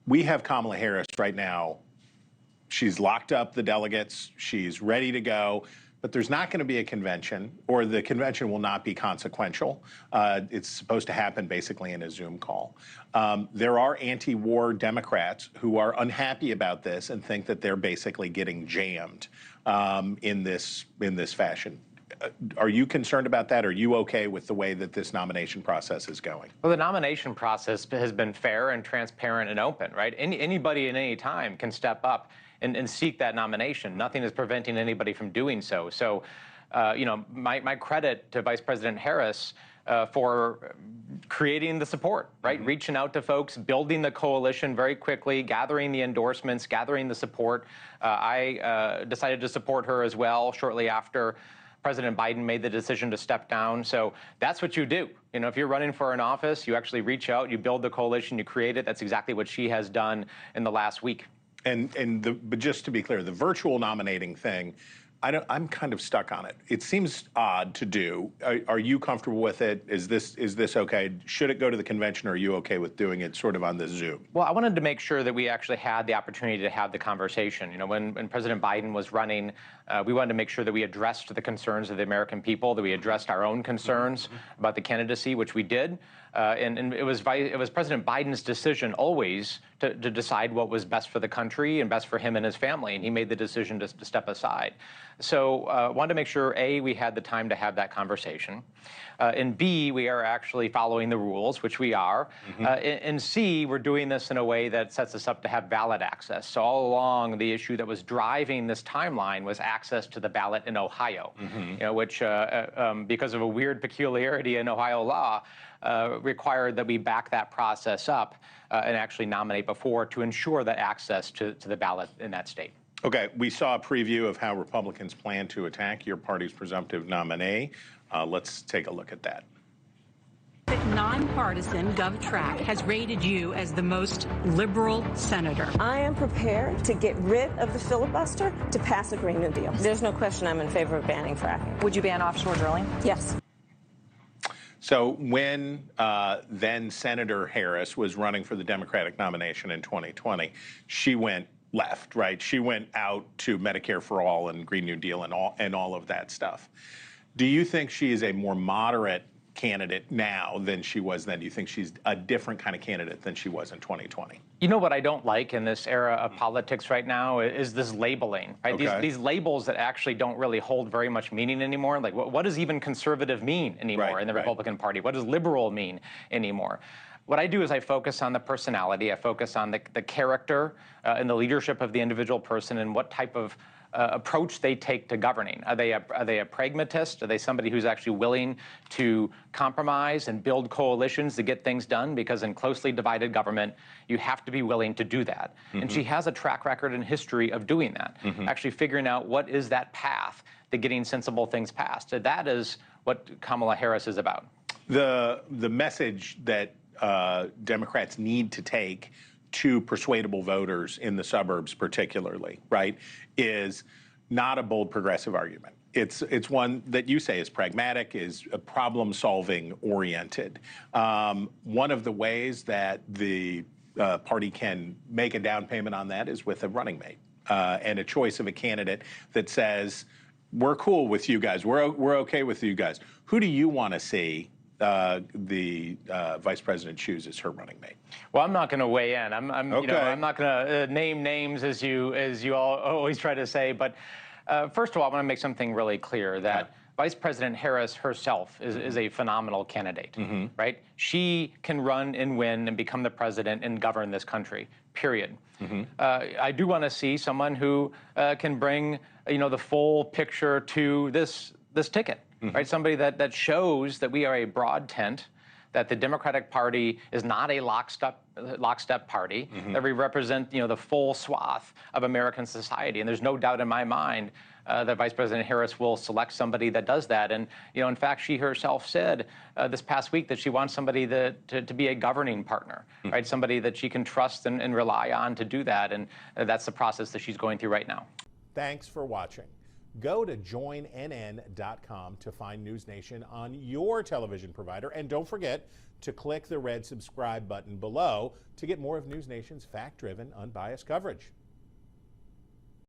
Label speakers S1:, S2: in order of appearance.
S1: we have Kamala Harris right now. She's locked up the delegates. She's ready to go. But there's not going to be a convention, or the convention will not be consequential. It's supposed to happen basically in a Zoom call. There are anti-war Democrats who are unhappy about this and think that they're basically getting jammed in this fashion. Are you concerned about that? Are you okay with the way that this nomination process is going?
S2: Well, the nomination process has been fair and transparent and open, right? Anybody at any time can step up and seek that nomination. Nothing is preventing anybody from doing so. So, my credit to Vice President Harris for creating the support, right? Reaching out to folks, building the coalition very quickly, gathering the endorsements, gathering the support. I decided to support her as well shortly after President Biden made the decision to step down. So that's what you do. If you're running for an office, you actually reach out, you build the coalition, you create it. That's exactly what she has done in the last week.
S1: But just to be clear, the virtual nominating thing, I'm kind of stuck on it. It seems odd to do. Are you comfortable with it? Is this okay? Should it go to the convention, or are you okay with doing it sort of on the Zoom?
S2: Well, I wanted to make sure that we actually had the opportunity to have the conversation. When President Biden was running, we wanted to make sure that we addressed the concerns of the American people, that we addressed our own concerns about the candidacy, which we did. And it was President Biden's decision always to decide what was best for the country and best for him and his family, and he made the decision to step aside. So wanted to make sure, A, we had the time to have that conversation, and B, we are actually following the rules, which we are, and C, we're doing this in a way that sets us up to have ballot access. So all along, the issue that was driving this timeline was access to the ballot in Ohio, which, because of a weird peculiarity in Ohio law, required that we back that process up and actually nominate before to ensure that access to the ballot in that state.
S1: Okay, we saw a preview of how Republicans plan to attack your party's presumptive nominee. Let's take a look at that.
S3: Nonpartisan GovTrack has rated you as the most liberal senator.
S4: I am prepared to get rid of the filibuster to pass a Green New Deal. There's no question I'm in favor of banning fracking.
S3: Would you ban offshore drilling?
S4: Yes.
S1: So when then Senator Harris was running for the Democratic nomination in 2020, she went left, right? She went out to Medicare for All and Green New Deal and all of that stuff. Do you think she is a more moderate candidate now than she was then? Do you think she's a different kind of candidate than she was in 2020?
S2: You know what I don't like in this era of politics right now is this labeling, right?
S1: Okay.
S2: These labels that actually don't really hold very much meaning anymore. Like, what does even conservative mean anymore in the Republican Party? What does liberal mean anymore? What I do is I focus on the personality. I focus on the character and the leadership of the individual person and what type of approach they take to governing. Are they a pragmatist? Are they somebody who's actually willing to compromise and build coalitions to get things done? Because in closely divided government, you have to be willing to do that. And she has a track record and history of doing that, actually figuring out what is that path to getting sensible things passed. So that is what Kamala Harris is about.
S1: The message that Democrats need to take to persuadable voters in the suburbs particularly, right, is not a bold progressive argument. It's one that you say is pragmatic, is problem-solving oriented. One of the ways that the party can make a down payment on that is with a running mate and a choice of a candidate that says, we're cool with you guys, we're okay with you guys. Who do you want to see the vice president chooses her running mate?
S2: Well, I'm not going to weigh in. I'm
S1: okay.
S2: I'm not going to name names as you all always try to say. But first of all, I want to make something really clear that Vice President Harris herself is a phenomenal candidate, right? She can run and win and become the president and govern this country, period. I do want to see someone who can bring, the full picture to this ticket, right? Somebody that shows that we are a broad tent, that the Democratic Party is not a lockstep party, that we represent, the full swath of American society. And there's no doubt in my mind that Vice President Harris will select somebody that does that. And, in fact, she herself said this past week that she wants somebody to be a governing partner, right? Somebody that she can trust and rely on to do that. And that's the process that she's going through right now.
S1: Thanks for watching.
S5: Go to joinnn.com to find NewsNation on your television provider. And don't forget to click the red subscribe button below to get more of NewsNation's fact-driven, unbiased coverage.